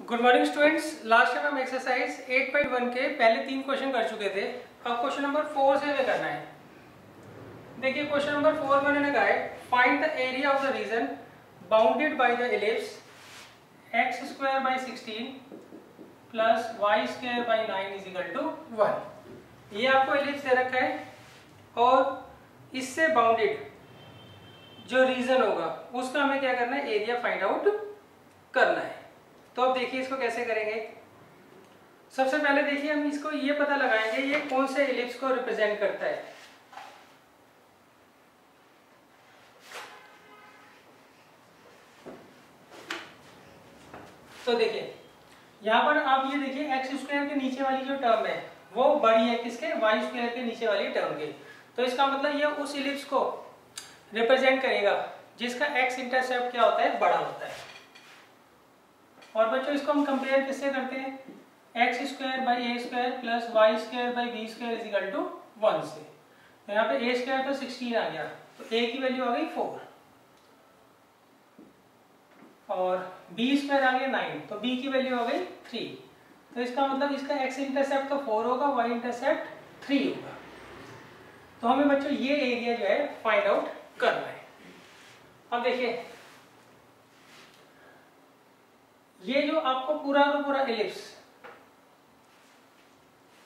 Good morning students. Last time हम exercise 8.1 के पहले 3 क्वेश्चन कर चुके थे। अब क्वेश्चन नंबर 4 से हमें करना है। देखिए क्वेश्चन नंबर 4 में उन्होंने कहा है find the area of the region bounded by the ellipse x square by 16 plus y square by 9 is equal to 1। ये आपको एलिप्स दे रखा है और इससे बाउंडेड जो रीजन होगा उसका हमें क्या करना है, एरिया फाइंड आउट करना है। तो अब देखिए इसको कैसे करेंगे। सबसे पहले देखिए हम इसको ये पता लगाएंगे ये कौन से एलिप्स को रिप्रेजेंट करता है। तो देखिए यहां पर आप ये देखिए एक्स स्क्वायर के नीचे वाली जो टर्म है वो बड़ी है किसके, वाई स्क्वायर के नीचे वाली टर्म के। तो इसका मतलब ये उस एलिप्स को रिप्रेजेंट करेगा जिसका एक्स इंटरसेप्ट क्या होता है, बड़ा होता है। और बच्चों इसको हम कंपेयर किससे करते हैं, x square by a square plus y square by b square is equal to 1 से। तो यहाँ पे ए स्क्वायर तो 16 आ गया, तो ए की वैल्यू आ गई 4 और बी स्क्वायर आ गया 9, तो बी की वैल्यू आ गई 3। तो इसका मतलब इसका एक्स इंटरसेप्ट तो 4 होगा, वाई इंटरसेप्ट 3 होगा। तो हमें बच्चों ये एरिया जो है फाइंड आउट करना है। अब देखिए ये जो आपको पूरा का पूरा एलिप्स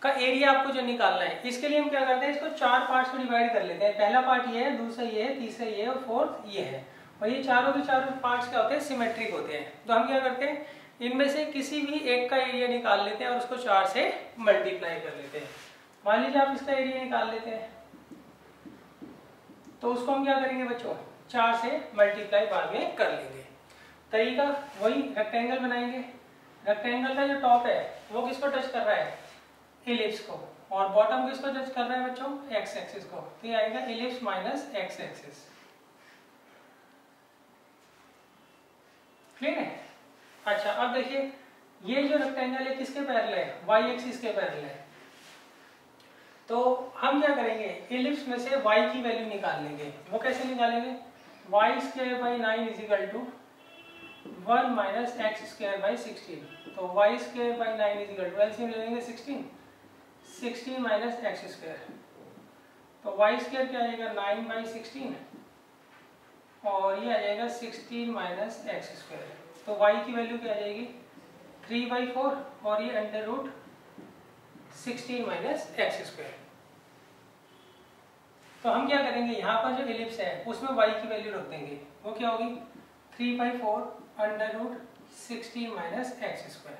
का एरिया आपको जो निकालना है, इसके लिए हम क्या करते हैं, इसको 4 पार्ट्स में डिवाइड कर लेते हैं। पहला पार्ट ये है, दूसरा ये है, तीसरा ये है और फोर्थ ये है। और ये चारों के चारों पार्ट्स क्या होते हैं, सिमेट्रिक होते हैं। तो हम क्या करते हैं, इनमें से किसी भी एक का एरिया निकाल लेते हैं और उसको 4 से मल्टीप्लाई कर लेते हैं। मान लीजिए आप इसका एरिया निकाल लेते हैं, तो उसको हम क्या करेंगे बच्चों, 4 से मल्टीप्लाई बाद में कर लेंगे। तरीका वही, रेक्टेंगल बनाएंगे। रेक्टेंगल का जो टॉप है वो किसको टच कर रहा है, एलिप्स को, और बॉटम किसको टच कर रहा है बच्चों, एक्स एक्सिस को। तो ये आएगा ellipse minus x axis. Clear है। अच्छा अब देखिए ये जो रेक्टेंगल है किसके पैरेलल है, वाई एक्सिस के पैरेलल है। तो हम क्या करेंगे, एलिप्स में से y की वैल्यू निकाल लेंगे। वो कैसे निकालेंगे, y square by 9 is equal to 1 minus x square by 16। तो y square by 9 is equal to LCM ले लेंगे 16 माइनस एक्स स्क्वायर। तो वाई स्क्वायर क्या आ जाएगा 9 बाई 16 और ये आ जाएगा 16 माइनस एक्स स्क्वायर। तो वाई की वैल्यू क्या आ जाएगी 3/4 और ये under root 16 minus x square. तो हम क्या करेंगे, यहाँ पर जो एलिप्स है उसमें y की वैल्यू रख देंगे। वो क्या होगी 3/4 under root 16 minus x square.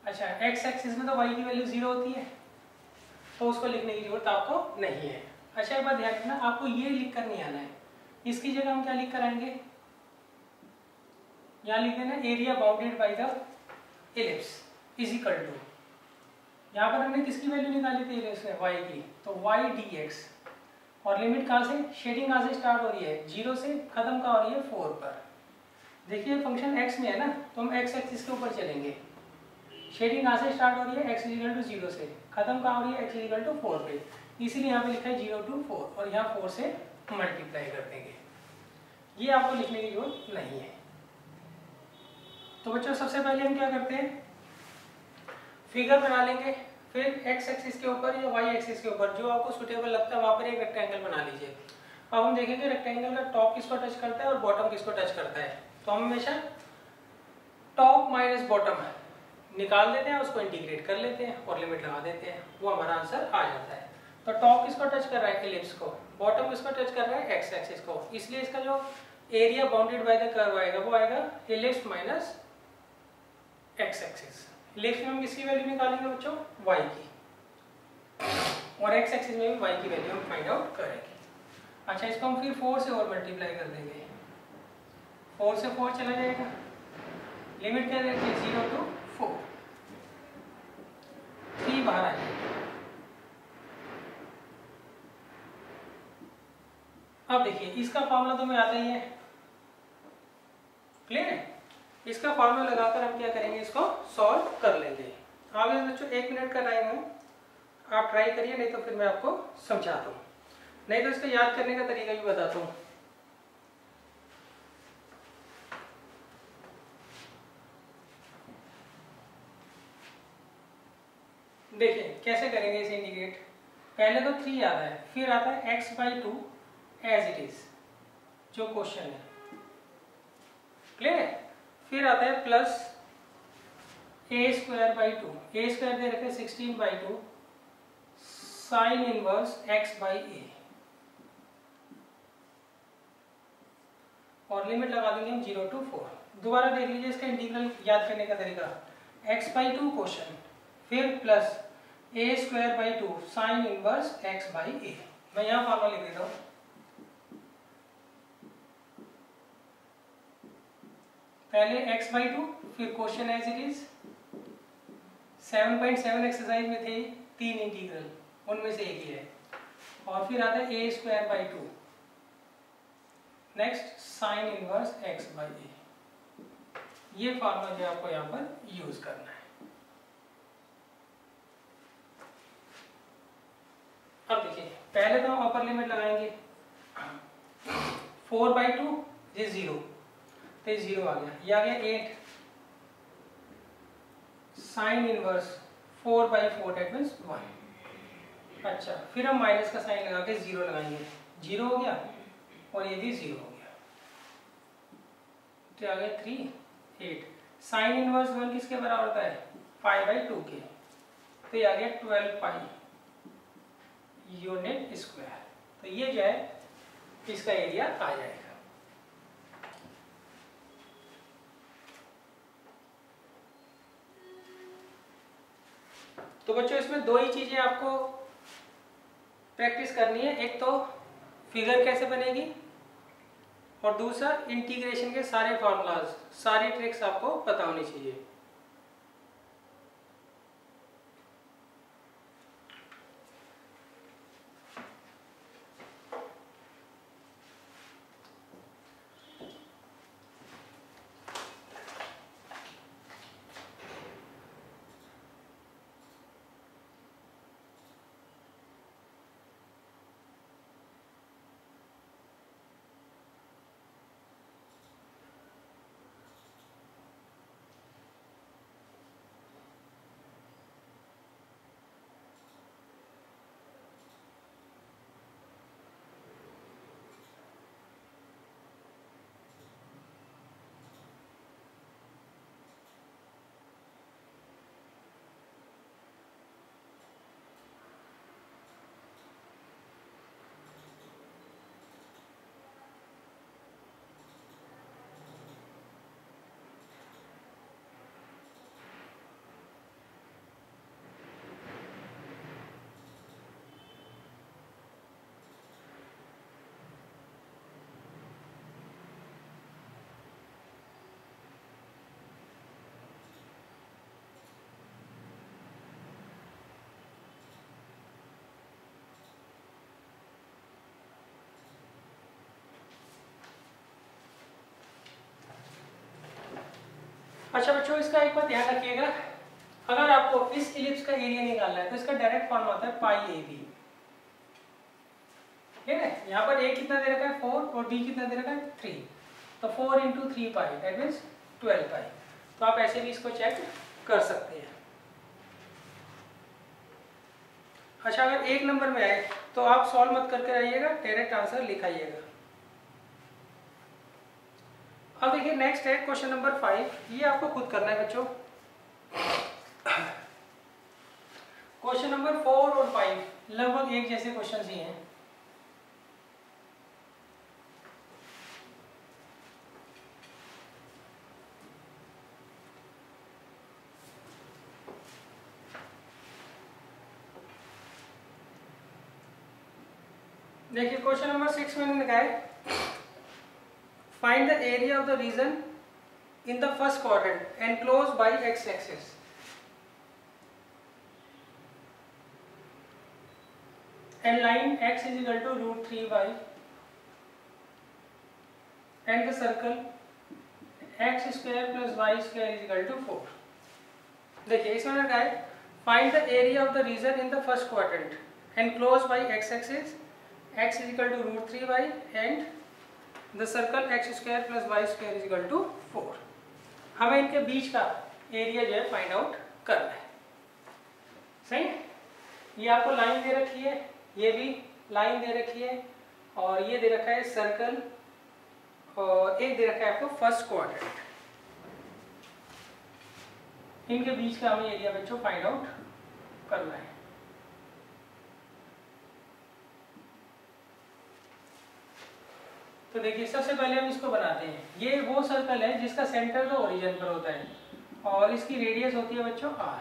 अच्छा एक्स एक्सिस में तो y की वैल्यू 0 होती है, तो उसको लिखने की जरूरत आपको नहीं है। अच्छा एक बात ध्यान रखना, आपको ये लिख कर नहीं आना है। इसकी जगह हम क्या लिख कर आएंगे, यहाँ लिख देना area bounded by the ellipse is equal to, यहाँ पर हमने किसकी वैल्यू निकाली थी एलिप्स में, y की, तो y dx। और लिमिट कहाँ से, शेडिंग कहाँ से स्टार्ट हो रही है, 0 से, खत्म कहाँ हो रही है 4 पर। देखिए फंक्शन x में है ना, तो हम x एक्सिस के ऊपर चलेंगे। शेडिंग कहाँ से स्टार्ट हो रही है, x इक्वल टू 0 से, खत्म कहाँ हो रही है, x इक्वल टू 4 पे। इसीलिए यहाँ पे लिखा है 0 to 4 और यहाँ 4 से मल्टीप्लाई कर देंगे। ये आपको लिखने की जरूरत नहीं है। तो बच्चों सबसे पहले हम क्या करते हैं, फिगर बना लेंगे। फिर x एक्सिस के ऊपर या y एक्सिस के ऊपर जो आपको सुटेबल लगता है वहां पर एक रेक्टेंगल बना लीजिए। अब हम देखेंगे रेक्टेंगल का टॉप किसको टच करता है और बॉटम किसको टच करता है। तो हम हमेशा टॉप माइनस बॉटम निकाल देते हैं, उसको इंटीग्रेट कर लेते हैं और लिमिट लगा देते हैं, वो हमारा आंसर आ जाता है। तो टॉप किसको टच कर रहा है, एलिप्स को, बॉटम किसको टच कर रहा है, एक्स एक्सिस को। इसलिए इसका जो area bounded by the curve आएगा वो आएगा ellipse minus x axis. Ellipse में हम किसकी वैल्यू निकालेंगे बच्चों, y की, और x एक्सिस में भी y की वैल्यू हम फाइंड आउट करेंगे। अच्छा इसको हम फिर 4 से और मल्टीप्लाई कर देंगे। 4 से 4 चला जाएगा, लिमिट क्या रहती है 0 to 4, 3 बाहर आ जाएगा। अब देखिए इसका फॉर्मूला तो हमें आता ही है, क्लियर है। इसका फॉर्मूला लगाकर हम क्या करेंगे, इसको सॉल्व कर लेंगे। आगे बच्चों 1 मिनट का टाइम है, आप ट्राई करिए, नहीं तो फिर मैं आपको समझाता हूँ, नहीं तो इसको याद करने का तरीका भी बताता हूँ। देखिए कैसे करेंगे इसे इंटीग्रेट। पहले तो 3 आता है, फिर आता है x/2 एज इट इज जो क्वेश्चन है, क्लियर है। फिर आता है प्लस a²/2, a² दे रखे 16/2 साइन इनवर्स x/a, और लिमिट लगा देंगे हम 0 to 4। दोबारा देख लीजिए इसका इंटीग्रल याद करने का तरीका, x/2 क्वेश्चन, फिर plus a²/2 sine inverse x/a। मैं यहाँ फॉर्मूला लिख देता हूँ, पहले x/2 फिर question as it is. 7.7 exercise में थे 3 इंटीग्रल, उनमें से एक ही है, और फिर आता है a²/2 next sine inverse x/a। ये फॉर्मूला जो आपको यहाँ पर यूज करना है। अब देखिए पहले तो हम अपर लिमिट लगाएंगे, 4/2 ये 0, तो 0 आ गया, ये आ गया 8 साइन इनवर्स 4/4 डेट मीन्स 1। अच्छा, फिर हम माइनस का साइन लगा के 0 लगाएंगे, 0 हो गया और ये भी 0 हो गया, तो आ गया 3 8 साइन इनवर्स 1 किसके बराबर होता है, π/2 के, तो ये आ गया 12 पाई यूनिट स्क्वायर। तो ये जो है इसका एरिया आ जाएगा। तो बच्चों इसमें 2 ही चीजें आपको प्रैक्टिस करनी है, एक तो फिगर कैसे बनेगी और दूसरा इंटीग्रेशन के सारे फॉर्मूलाज, सारी ट्रिक्स आपको पता होनी चाहिए। अच्छा बच्चों इसका एक बात ध्यान रखिएगा, अगर आपको इस इलिप्स का एरिया निकालना है तो इसका डायरेक्ट फॉर्मूला होता है π/AB, ठीक है। यहाँ पर a कितना दे रखा है 4 और b कितना दे रखा है 3, तो 4 × 3 पाई दैट मीन्स 12 पाई। तो आप ऐसे भी इसको चेक कर सकते हैं। अच्छा अगर 1 नंबर में आए तो आप सॉल्व मत करके आइएगा, डायरेक्ट आंसर लिखाइएगा। अब देखिए नेक्स्ट है क्वेश्चन नंबर 5, ये आपको खुद करना है बच्चों। क्वेश्चन नंबर 4 और 5 लगभग एक जैसे क्वेश्चन ही हैं। देखिए क्वेश्चन नंबर 6 में लिखा है find the area of the region in the first quadrant enclosed by x-axis। and line x is equal to √3y and the circle x square plus y square is equal to 4। देखिए इसमें लिखा है find the area of the region in the first quadrant enclosed by x-axis, x is equal to √3y and the circle x square plus y square is equal to 4। हमें इनके बीच का area जो है find out करना है। सही है। ये आपको लाइन दे रखी है, ये भी लाइन दे रखी है, और ये दे रखा है सर्कल, और एक दे रखा है आपको फर्स्ट क्वाड्रेंट। इनके बीच का हमें एरिया बच्चों फाइंड आउट करना है। तो देखिए सबसे पहले हम इसको बनाते हैं। ये वो सर्कल है जिसका सेंटर तो ओरिजिन पर होता है, और इसकी रेडियस होती है बच्चों r।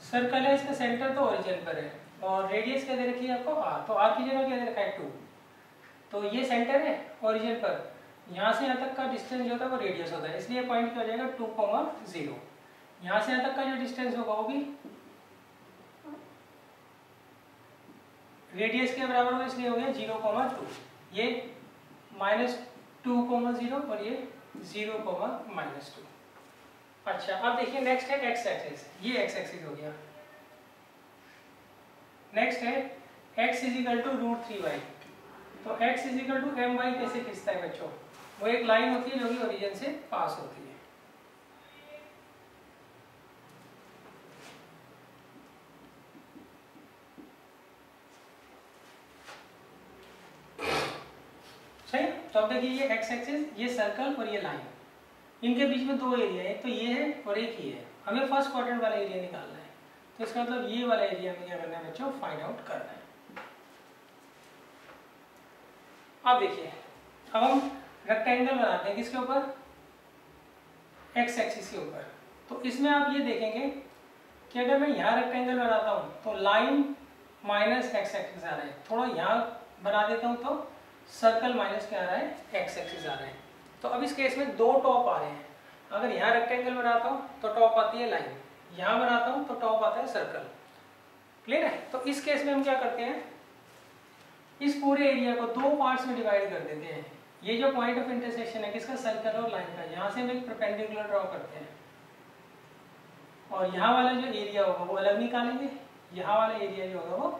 सर्कल है, इसका सेंटर तो ओरिजिन पर है, और रेडियस क्या दे रखी है आपको r। तो r की जगह क्या दे रखा है 2। तो ये सेंटर है ओरिजिन पर, यहाँ से यहाँ तक का डिस्टेंस जो होता है वो रेडियस होता है, इसलिए पॉइंट क्या हो जाएगा 2,0। यहाँ से यहाँ तक का जो डिस्टेंस होगा वो भी रेडियस के बराबर होगा, इसलिए हो गया 0,2। ये -2,0 और ये 0,-2। अच्छा अब देखिए नेक्स्ट है x एक्सिस। ये x एक्सिस हो गया। नेक्स्ट है x √3y। तो x my कैसे खींचता है बच्चों? वो एक लाइन होती है जो कि ओरिजिन से पास होती है। सही। तो अब देखिए ये x एक्सिस, ये सर्कल और ये लाइन, इनके बीच में दो एरिया है, तो ये है और एक ही है। हमें फर्स्ट क्वाड्रेंट वाला एरिया निकालना है, तो इसका मतलब ये वाला एरिया में क्या करना है बच्चों? फाइंड आउट करना है। अब देखिए अब हम रेक्टेंगल बनाते हैं किसके ऊपर? x एक्सिस के ऊपर। तो इसमें आप ये देखेंगे कि अगर मैं यहाँ रेक्टेंगल बनाता हूँ तो लाइन माइनस x एक्सिस आ रहा है, थोड़ा यहाँ बना देता हूँ तो सर्कल माइनस क्या आ रहा है? x एक्सिस आ रहा है। तो अब इस केस में दो टॉप आ रहे हैं। अगर यहाँ रेक्टेंगल बनाता हूँ तो टॉप आती है लाइन, यहाँ बनाता हूँ तो टॉप आता है सर्कल। क्लियर है? तो इस केस में हम क्या करते हैं, इस पूरे एरिया को दो पार्ट्स में डिवाइड कर देते हैं। ये जो पॉइंट ऑफ इंटरसेक्शन है किसका? सर्कल और लाइन का। यहाँ से हम एक परपेंडिकुलर ड्रॉ करते हैं, और यहाँ वाला जो एरिया होगा वो अलग निकालेंगे, यहाँ वाला एरिया जो होगा वो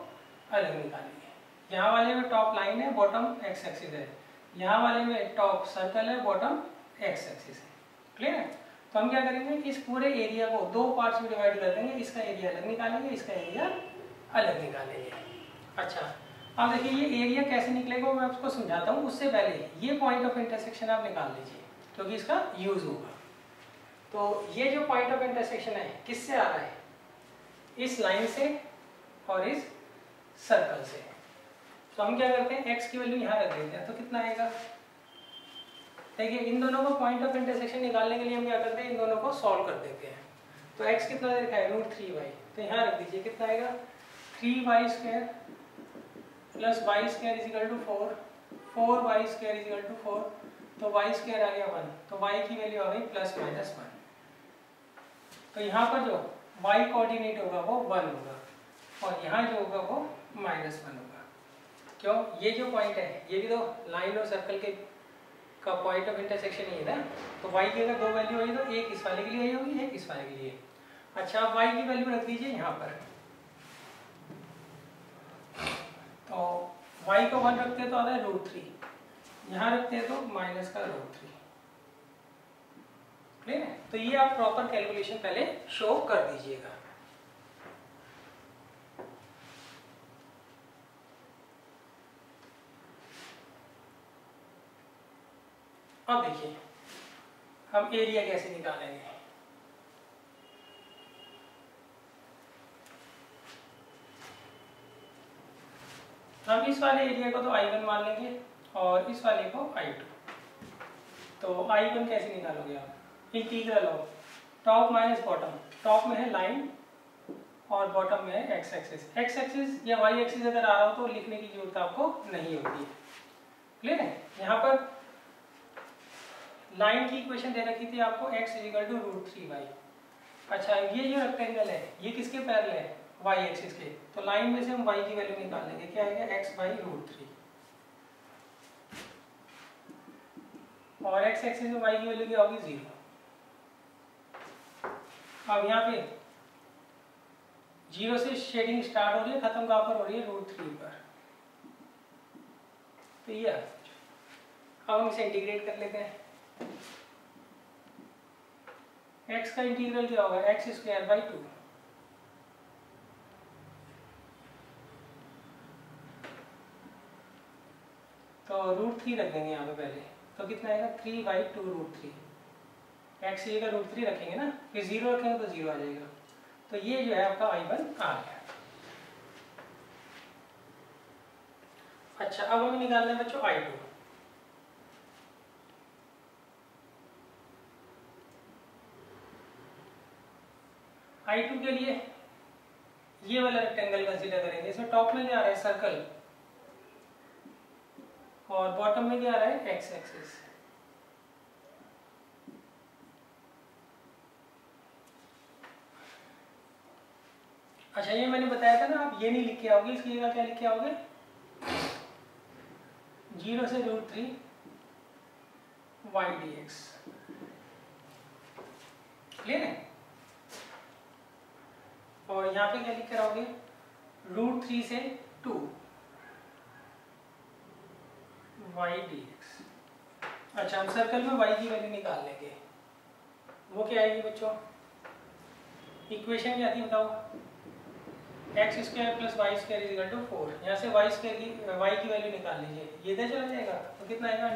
अलग निकालेंगे। यहाँ वाले में टॉप लाइन है, बॉटम x एक्सिस है, यहाँ वाले में टॉप सर्कल है, बॉटम x एक्सिस है। क्लियर है? तो हम क्या करेंगे, इस पूरे एरिया को दो पार्ट्स में डिवाइड कर देंगे, इसका एरिया अलग निकालेंगे, इसका एरिया अलग निकालेंगे। अच्छा अब देखिए ये एरिया कैसे निकलेगा मैं आपको समझाता हूँ। उससे पहले ये पॉइंट ऑफ इंटरसेक्शन आप निकाल लीजिए, क्योंकि इसका यूज होगा। तो ये जो पॉइंट ऑफ इंटरसेक्शन है किससे आ रहा है? इस लाइन से और इस सर्कल से। तो हम क्या करते हैं, x की वैल्यू यहाँ रख देते हैं, तो कितना आएगा? देखिए इन दोनों को पॉइंट ऑफ इंटरसेक्शन निकालने के लिए हम क्या करते हैं, इन दोनों को सॉल्व कर देते हैं। तो x कितना देखा है? √3y। तो यहाँ रख दीजिए, कितना आएगा? 3y² प्लस y² = 4, 4y² = 4, तो y² आ गया 1, तो y की वैल्यू आ गई ±1। तो यहाँ पर जो y कोऑर्डिनेट होगा वो 1 होगा, और यहाँ जो होगा वो -1 होगा। क्यों? ये जो पॉइंट है ये भी तो लाइन और सर्कल के का पॉइंट ऑफ इंटरसेक्शन ही है ना। तो y की अगर दो वैल्यू आई तो एक इस वाले के लिए आई होगी, एक इस वाले के लिए। अच्छा अब y की वैल्यू रख दीजिए यहाँ पर, तो y को 1 रखते हैं तो आता है √3, यहाँ रखते हैं तो -√3। क्लियर है? तो ये आप प्रॉपर कैलकुलेशन पहले शो कर दीजिएगा। अब देखिए हम एरिया कैसे निकालेंगे। हम इस वाले एरिया को तो I1 मान लेंगे और इस वाले को I2। तो I1 कैसे निकालोगे आप? Integral of top minus bottom. Top में है लाइन और बॉटम में है x एक्सिस। x एक्सिस या y एक्सिस अगर आ रहा हो तो लिखने की जरूरत आपको नहीं होती है। क्लियर है? यहाँ पर लाइन की इक्वेशन दे रखी थी आपको x = √3y। अच्छा ये जो रेक्टेंगल है ये किसके पैरेलल है? y एक्सिस के। तो लाइन में से हम y की वैल्यू निकालेंगे, क्या आएगा? x/√3, और x एक्सिस में y की वैल्यू क्या होगी? 0। अब यहाँ पे 0 से शेडिंग स्टार्ट हो रही है, खत्म कहाँ पर हो रही है? √3 पर। तो ये अब हम इसे इंटीग्रेट कर लेते हैं। x का इंटीग्रल क्या होगा, एक्स स्क्वायर बाई 2। तो √3 रख देंगे यहाँ पे पहले, तो कितना आएगा 3/2 √3। एक्स की जगह √3 रखेंगे ना, फिर 0 रखेंगे तो 0 आ जाएगा। तो ये जो है आपका I1 आ गया। अच्छा, अब हमें निकालना है बच्चों I2। I2 के लिए ये वाला रेक्टेंगल कंसीडर करेंगे। इसमें टॉप में क्या आ रहा है, सर्कल, और बॉटम में क्या आ रहा है, एक्स एक्सिस। अच्छा, ये मैंने बताया था ना, आप ये नहीं लिख के आओगे, इसकी जगह क्या लिख के आओगे, 0 से √3 y dx। क्लियर है? और यहाँ पे क्या लिख कर आओगे, √3 से 2 y dx। अच्छा, हम सर्कल में y की वैल्यू निकाल लेंगे। वो क्या आएगी बच्चों, इक्वेशन क्या थी बताओ, x² + y² = 4। यहाँ से y की वैल्यू निकाल लीजिए, ये इधर चला जाएगा तो कितना आएगा,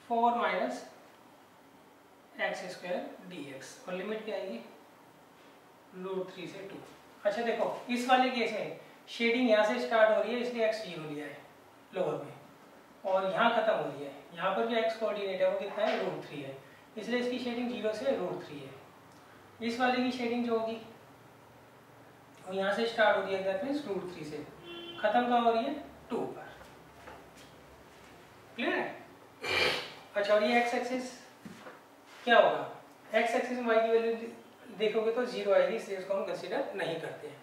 √4 - x² dx। और लिमिट क्या आएगी, √3 से 2। अच्छा देखो, इस वाले केस में शेडिंग यहाँ से स्टार्ट हो रही है, इसलिए x 0 लिया है लोअर में, और यहाँ खत्म हो रही है। यहाँ पर जो x कोऑर्डिनेट है वो कितना है, √3 है, इसलिए इसकी शेडिंग 0 से √3 है। इस वाले की शेडिंग जो होगी वो यहाँ से स्टार्ट हो रही है, दैट मींस √3 से, खत्म कहाँ हो रही है, 2 पर। क्लियर है? अच्छा, और ये x एक्सिस क्या होगा, x एक्सिस में y की वैल्यू देखोगे तो 0 आएगी, इसलिए उसको हम कंसीडर नहीं करते हैं।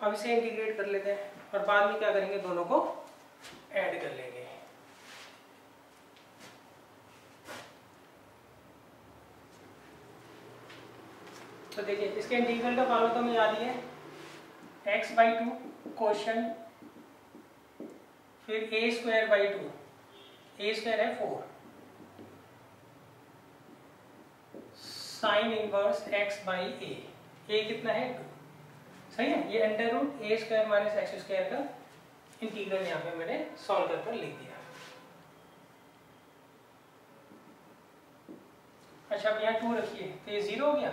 अब इसे इंटीग्रेट कर लेते हैं, और बाद में क्या करेंगे, दोनों को ऐड कर लेंगे। तो देखिए, इसके इंटीग्रल का फॉर्मूला तो हमें याद ही है, x/2 क्वोशिएंट, फिर a²/2, a² है 4, sin इनवर्स x/a, a कितना है 2। सही है, ये √a² - x² का इंटीग्रल यहाँ पे मैंने सॉल्व कर लिख दिया। अच्छा, अब यहाँ 2 रखिए तो ये 0 हो गया।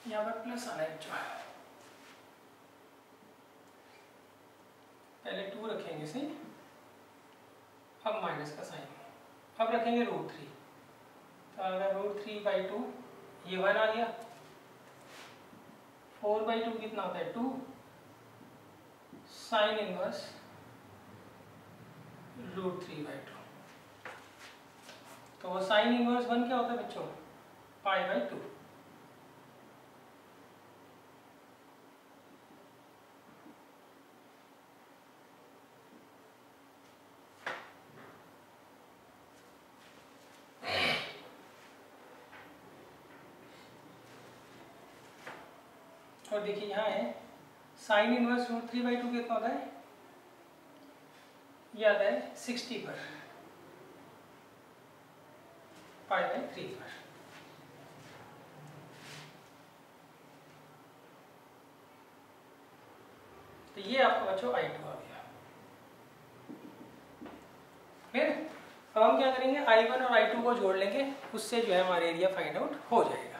यहाँ पर प्लस आना है, पहले 2 रखेंगे सही, अब माइनस का साइन, अब रखेंगे √3, तो अगर √3/2 ये 1 आ गया, 4/2 कितना होता है 2, साइन इनवर्स √3/2। तो साइन इनवर्स 1 क्या होता है बच्चों, π/2। और देखिए यहाँ है साइन इनवर्स √3/2 कितना होता है, ये आता है 60 पर, π/3 पर। तो ये आपका बच्चों I2 आ गया। फिर अब हम क्या करेंगे, I1 और I2 को जोड़ लेंगे, उससे जो है हमारा एरिया फाइंड आउट हो जाएगा।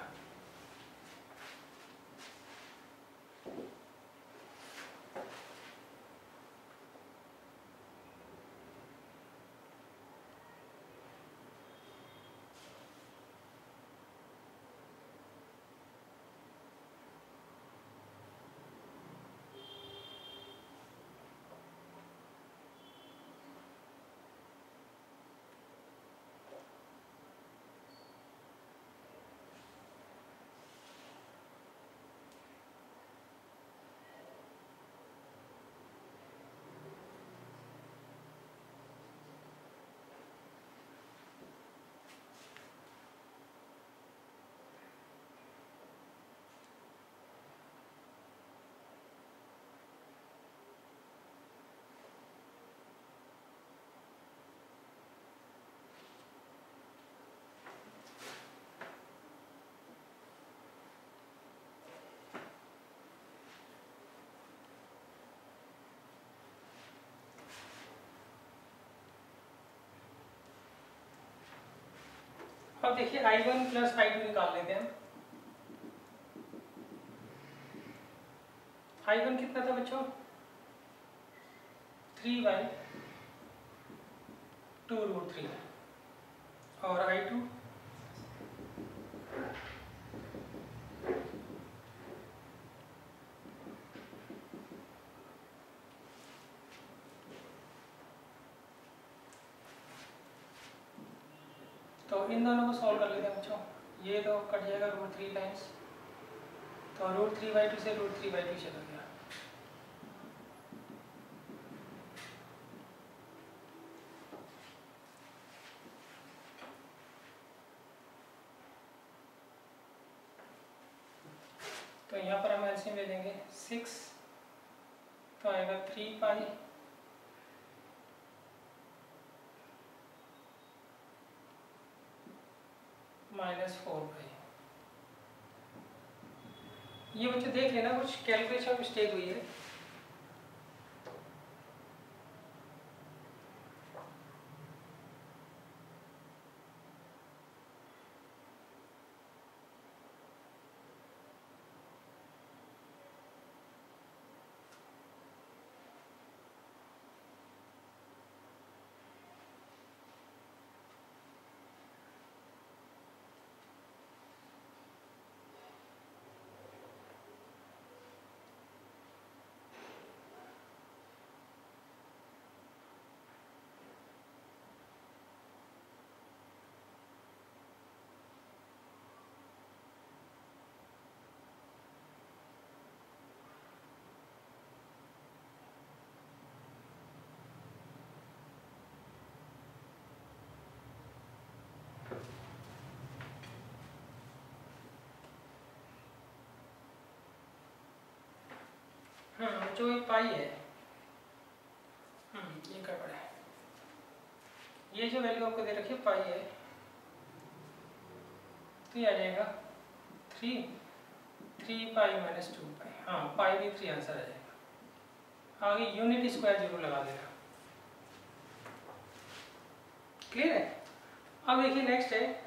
अब देखिए I1 प्लस I2 निकाल लेते हैं। I1 कितना था बच्चों? 3/2√3 और I2 तो इन दोनों को सॉल्व कर लेते हैं बच्चों। ये तो कट जाएगा √3 टाइम्स, तो √3/2 से √3/2 चला गया। तो यहाँ पर हम एलसीएम ले लेंगे 6, तो आएगा 3π -4π। ये बच्चे देख लेना, कुछ कैलकुलेशन मिस्टेक हुई है। जो एक पाई है, ये गड़बड़ है। ये जो वैल्यू आपको दे रखी है पाई है, तो ये आ जाएगा 3π - 2π। हाँ, पाई भी 3 आंसर आ जाएगा। आगे यूनिट स्क्वायर जरूर लगा देना। क्लियर है? अब देखिए नेक्स्ट है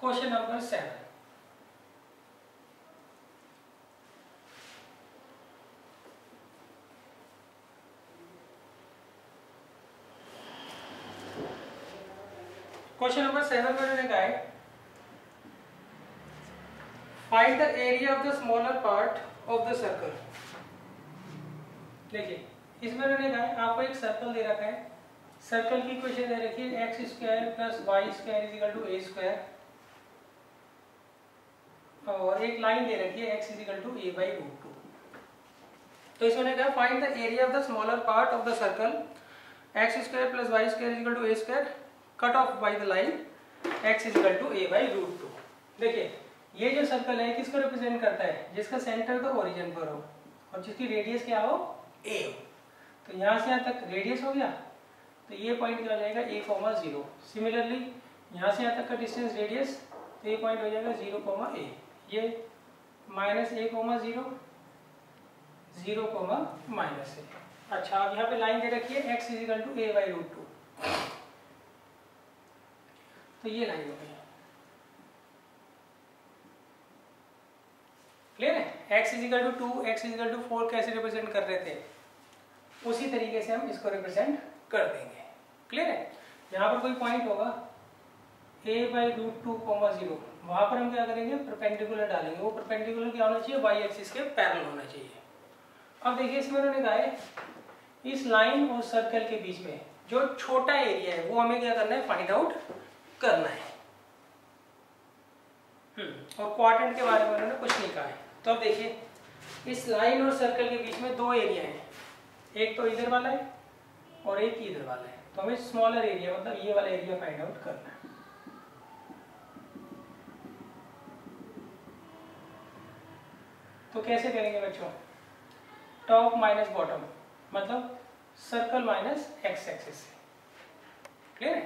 क्वेश्चन नंबर 7। क्वेश्चन नंबर 7 में मैंने कहा है find the area of the smaller part of the circle. देखिए इसमें मैंने कहा है आपको एक सर्कल दे रखा है, सर्कल की इक्वेशन दे रखी है x² + y² = a², और एक लाइन दे रखी है x = a/√2। तो इसमें मैंने कहा find the area of the smaller part of the circle x² + y² = a² cut off by the line x = a/√2। देखिए ये जो सर्कल है किसको रिप्रेजेंट करता है? जिसका सेंटर तो ओरिजिन पर हो और जिसकी रेडियस क्या हो? a हो। तो यहाँ से यहाँ तक रेडियस हो गया, तो ये पॉइंट क्या हो जाएगा? a, 0। सिमिलरली यहाँ से यहाँ तक का डिस्टेंस रेडियस, तो ये पॉइंट हो जाएगा 0, a। ये -a, 0, 0, -a। अच्छा, अब यहाँ पे लाइन दे रखी है x = a/√2, तो ये लाइन हो गई। क्लियर है? x = 2, x = 4 कैसे रिप्रेजेंट कर रहे थे, उसी तरीके से हम इसको रिप्रेजेंट कर देंगे। क्लियर है? यहाँ पर कोई पॉइंट होगा a/√2, 0, वहां पर हम क्या करेंगे? परपेंडिकुलर डालेंगे। वो परपेंडिकुलर क्या होना चाहिए? y एक्सिस के पैरेलल होना चाहिए। अब देखिए इसमें उन्होंने कहा है इस लाइन और सर्कल के बीच में जो छोटा एरिया है वो हमें क्या करना है? फाइंड आउट करना है। और क्वाड्रेंट के बारे में उन्होंने कुछ नहीं कहा है। तो अब देखिए इस लाइन और सर्कल के बीच में दो एरिया हैं, एक तो इधर वाला है और एक इधर वाला है। तो हमें स्मॉलर एरिया मतलब ये वाला एरिया फाइंड आउट करना है। तो कैसे करेंगे बच्चों? टॉप माइनस बॉटम मतलब सर्कल माइनस एक्स एक्सिस से। क्लियर है?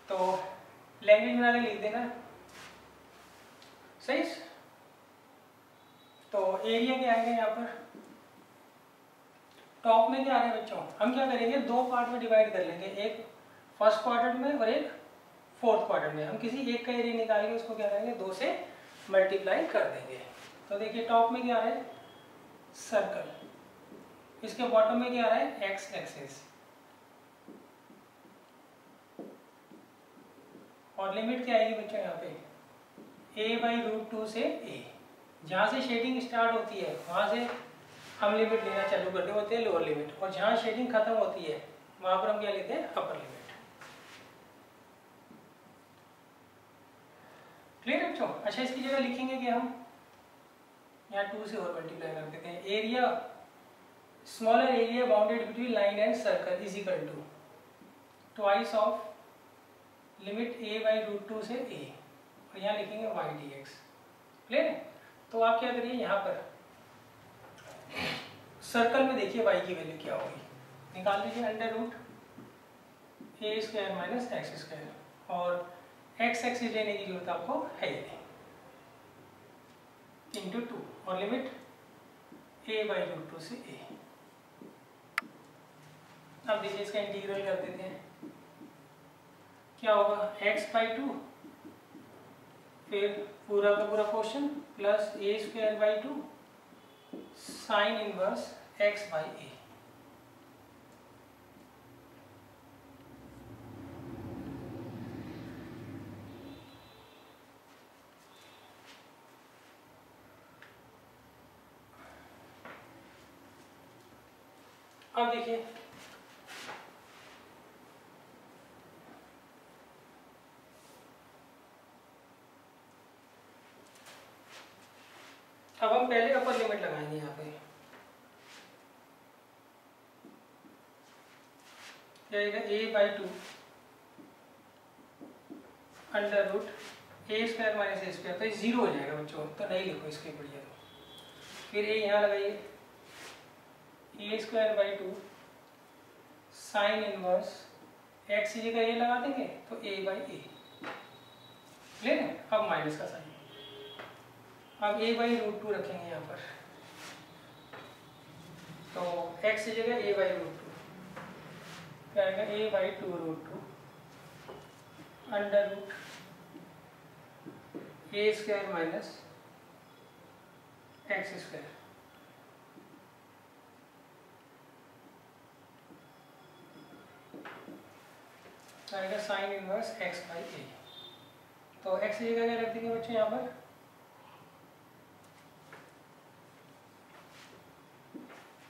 तो लैंग्वेज बना के लिख देना। सही। तो एरिया क्या आएगा यहाँ पर, टॉप में क्या आ रहा है बच्चों, हम क्या करेंगे दो पार्ट में डिवाइड कर लेंगे, एक फर्स्ट क्वाड्रेंट में और एक फोर्थ क्वाड्रेंट में। हम किसी एक का एरिया निकालेंगे, उसको क्या करेंगे 2 से मल्टीप्लाई कर देंगे। तो देखिए टॉप में क्या आ रहा है सर्कल, इसके बॉटम में क्या आ रहा है एक्स एक्सिस, और लिमिट क्या आएगी बच्चों यहाँ पे a/√2 से a। जहाँ से शेडिंग स्टार्ट होती है वहाँ से हम लिमिट लेना चालू करते होते हैं लोअर लिमिट, और जहाँ शेडिंग खत्म होती है वहाँ पर हम क्या लेते हैं अपर लिमिट। क्लियर है बच्चों। अच्छा इसकी जगह लिखेंगे कि हम यहाँ 2 से और मल्टीप्लाई कर देते हैं। Area smaller area bounded between line and circle is equal to twice of limit a/√2 से a, और यहाँ लिखेंगे y dx। क्लियर है। तो आप क्या करिए यहाँ पर सर्कल में देखिए y की वैल्यू क्या होगी, निकाल लीजिए √a² - x², और x एक्सिस लेने की जरूरत आपको है ही नहीं, इंटू 2, और लिमिट a/√2 से a। अब देखिए इसका इंटीग्रल कर देते हैं, क्या होगा x/2 फिर पूरा का पूरा portion plus a²/2 sine inverse x/a। अब देखिए अब हम पहले अपर लिमिट लगाएंगे यहाँ पे, क्या आएगा a/2 √a² - a², तो ये 0 हो जाएगा बच्चों, तो नहीं लिखो इसके बढ़िया। तो फिर ये यहाँ लगाइए a²/2 साइन इनवर्स x की जगह ये लगा देंगे तो a/a। क्लियर है। अब माइनस का साइन, अब a/√2 रखेंगे यहाँ पर, तो x की जगह a/√2, क्या आएगा a/2√2 √a² - x², आएगा साइन इनवर्स x/a। तो x की जगह क्या रख देंगे बच्चों यहाँ पर,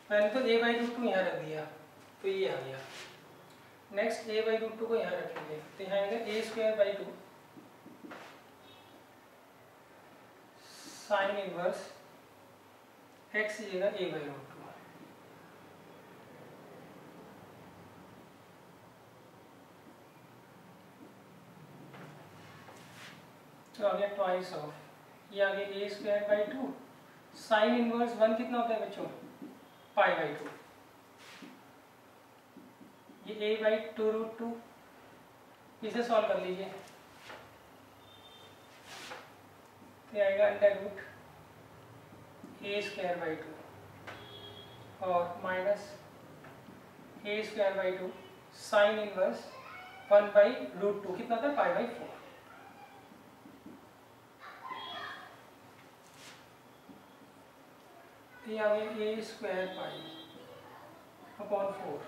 पहले तो a/√2 यहाँ रख दिया तो ये आ गया, नेक्स्ट a/√2 को यहाँ रखेंगे तो यहाँ आएगा a²/2 साइन इनवर्स x की जगह a/√2। तो आ गया ट्वाइस ऑफ, ये आ गया a²/2 साइन इनवर्स 1 कितना होता है बच्चों π/2, ये a/2√2, इसे सॉल्व कर लीजिए तो आएगा √a²/2 और माइनस a²/2 साइन इनवर्स 1/√2 कितना था π/4। ये आ गया a²π/4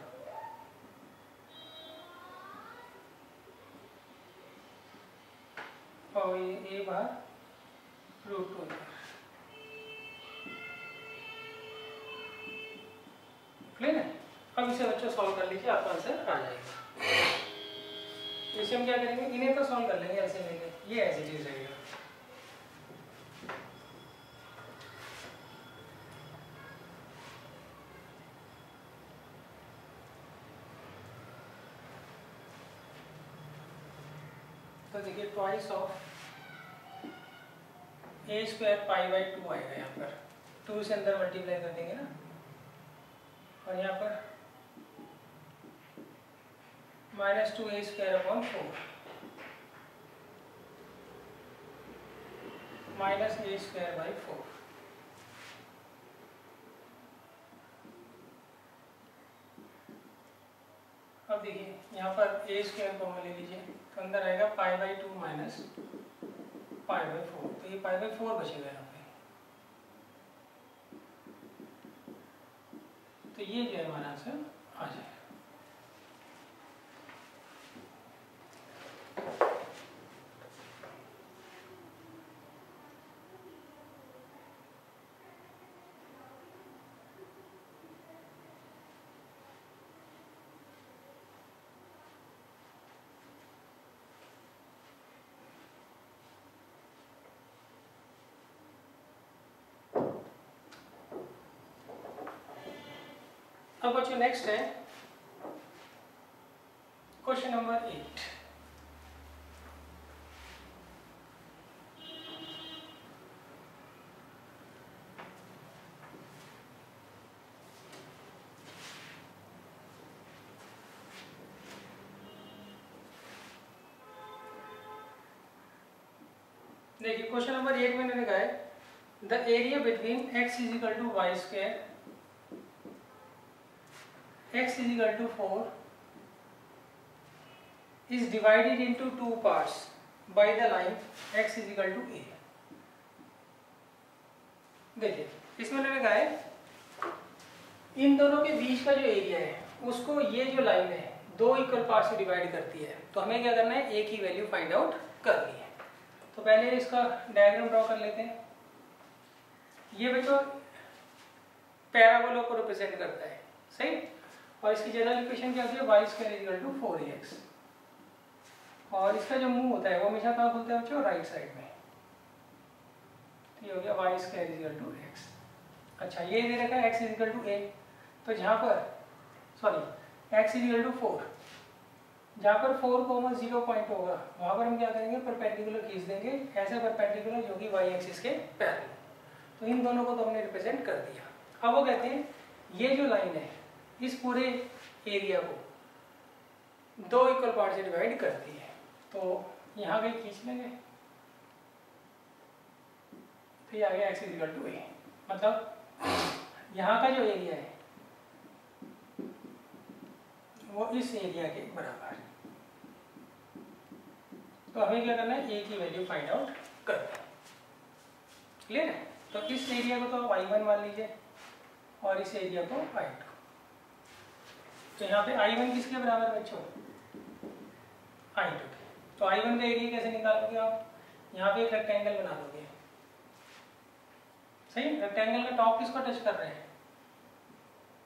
और ये a/√2। क्लियर है। अब इसे बच्चों सॉल्व कर लीजिए, आपका आंसर आ जाएगा। इसे हम क्या करेंगे, इन्हें तो सॉल्व कर लेंगे ऐसे लेंगे, ये ऐसे चीज रहेगा। तो देखिए ट्वाइस ऑफ a² π/2 आएगा यहाँ पर, 2 से अंदर मल्टीप्लाई कर देंगे ना, और यहाँ पर -2a²/4 -a²/4 देखिए यहाँ पर ए स्क्वायर कॉमन ले लीजिए, तो अंदर आएगा π/2 माइनस π/4, तो ये π/4 बचेगा यहाँ पे। तो ये जो है हमारा आंसर आ जाएगा। अब बच्चों नेक्स्ट है क्वेश्चन नंबर 8। देखिए क्वेश्चन नंबर 8 में मैंने कहा है the area between x is equal to y square x is equal to 4 is divided into two parts by the line x is equal to a। देखिए इसमें मैंने कहा है इन दोनों के बीच का जो एरिया है उसको ये जो लाइन है दो इक्वल पार्ट से डिवाइड करती है, तो हमें क्या करना है, एक ही वैल्यू फाइंड आउट करनी है। तो पहले इसका डायग्राम ड्रॉ कर लेते हैं। ये बच्चों पैराबोला को रिप्रेजेंट करता है, सही। और इसकी जनरल इक्वेशन क्या होती है, Y square equal to 4ax। और इसका जो मुंह होता है वो हमेशा कहाँ खुलता है बच्चों, राइट साइड में। तो ये हो गया y square equal to x. अच्छा ये दे रखा है x इक्वल टू a, तो जहाँ पर x इक्वल टू 4, जहाँ पर 4, 0 पॉइंट होगा वहाँ पर हम क्या करेंगे, परपेंडिकुलर खींच देंगे, ऐसे परपेंडिकुलर जो कि वाई एक्सिस के पैरेलल। तो इन दोनों को तो हमने रिप्रेजेंट कर दिया। अब वो कहते हैं ये जो लाइन है इस पूरे एरिया को दो इक्वल पार्ट से डिवाइड करती है, तो यहाँ पे खींच लेंगे, फिर आ गया x इक्वल टू a। मतलब यहाँ का जो एरिया है वो इस एरिया के बराबर है। तो हमें क्या करना है, a की वैल्यू फाइंड आउट करना है। क्लियर है। तो इस एरिया को तो I1 मान लीजिए और इस एरिया को I2। तो यहाँ पे I1 किसके बराबर है बच्चों, I2 के। तो I1 का एरिया कैसे निकालोगे आप, यहाँ पे एक रेक्टेंगल बना दोगे, सही। रेक्टेंगल का टॉप किसको टच कर रहे हैं,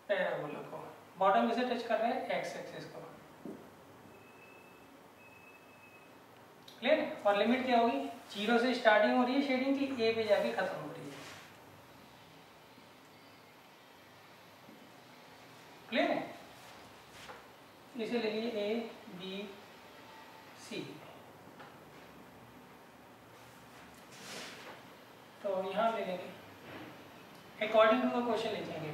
पैराबोला को। बॉटम किसे टच कर रहे हैं, एक्स एक्सिस को। क्लियर है। और लिमिट क्या होगी, 0 से स्टार्टिंग हो रही है शेडिंग की, a पे जाके खत्म हो रही है। क्लियर है। इसे ले लीजिए A B C। तो यहाँ ले लेंगे अकॉर्डिंग टू द क्वेश्चन लिखेंगे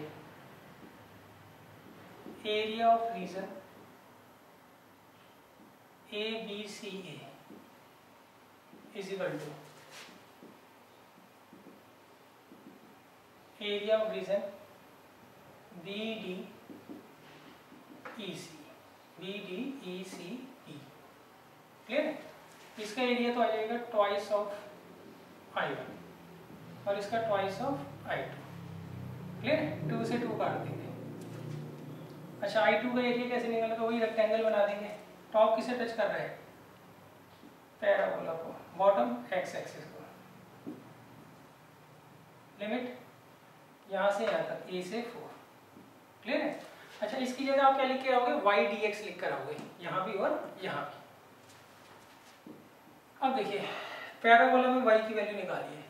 area of region ABCA is equal to area of region BDEC BDECE। Clear है। इसका एरिया तो आ जाएगा ट्वाइस ऑफ I1 और इसका ट्वाइस ऑफ I2। क्लियर है। 2 से 2 काट देंगे। अच्छा I2 का एरिया कैसे निकालेगा, तो वही रेक्टेंगल बना देंगे। टॉप किसे टच कर रहा है, पैराबोला को। बॉटम एक्स एक्सिस को। लिमिट यहाँ से यहाँ तक A से 4। क्लियर है। अच्छा इसकी जगह आप क्या लिख के आओगे, y dx लिख कर आओगे, यहाँ भी और यहाँ भी। अब देखिए पैराबोला में y की वैल्यू निकालिए,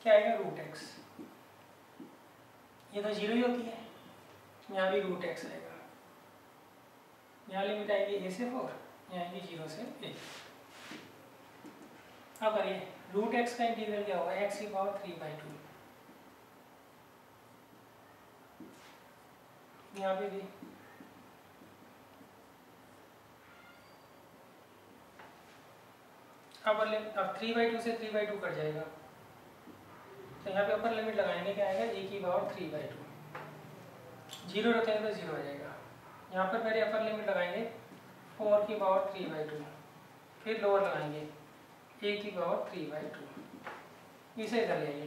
क्या आएगा, √x। ये तो 0 ही होती है, यहाँ भी √x आएगा। यहाँ लिमिट आएगी a से 4, यहाँ आएगी 0 से a। अब करिए √x का इंटीग्रल क्या होगा, x की पावर 3/2। यहाँ पे भी अब 3/2 से 3/2 कट जाएगा, तो यहाँ पे अपर लिमिट लगाएंगे, क्या आएगा, a की पावर 3/2। 0 रखेंगे तो 0 आ जाएगा। यहाँ पर पहले अपर लिमिट लगाएंगे 4 की पावर 3/2, फिर लोअर लगाएंगे a की पावर 3/2, इसे कर लेंगे।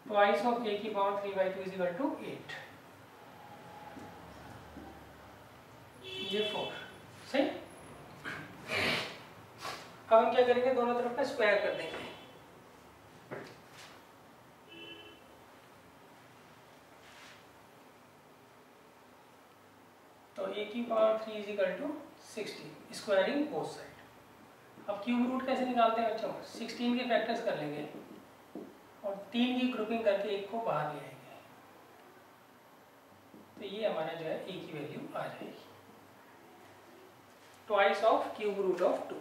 ट्वाइस ऑफ a की पावर 3/2 इज इक्वल टू 8, ये 4 सही। अब हम क्या करेंगे, दोनों तरफ पे स्क्वायर कर देंगे। तो a की power 3 is equal to 16, squaring both side. अब क्यूब रूट कैसे निकालते हैं बच्चों, 16 के फैक्टर्स कर लेंगे और 3 की ग्रुपिंग करके एक को बाहर ले आएंगे, तो ये हमारा जो है a की वैल्यू आ जाएगी, twice of cube root of 2।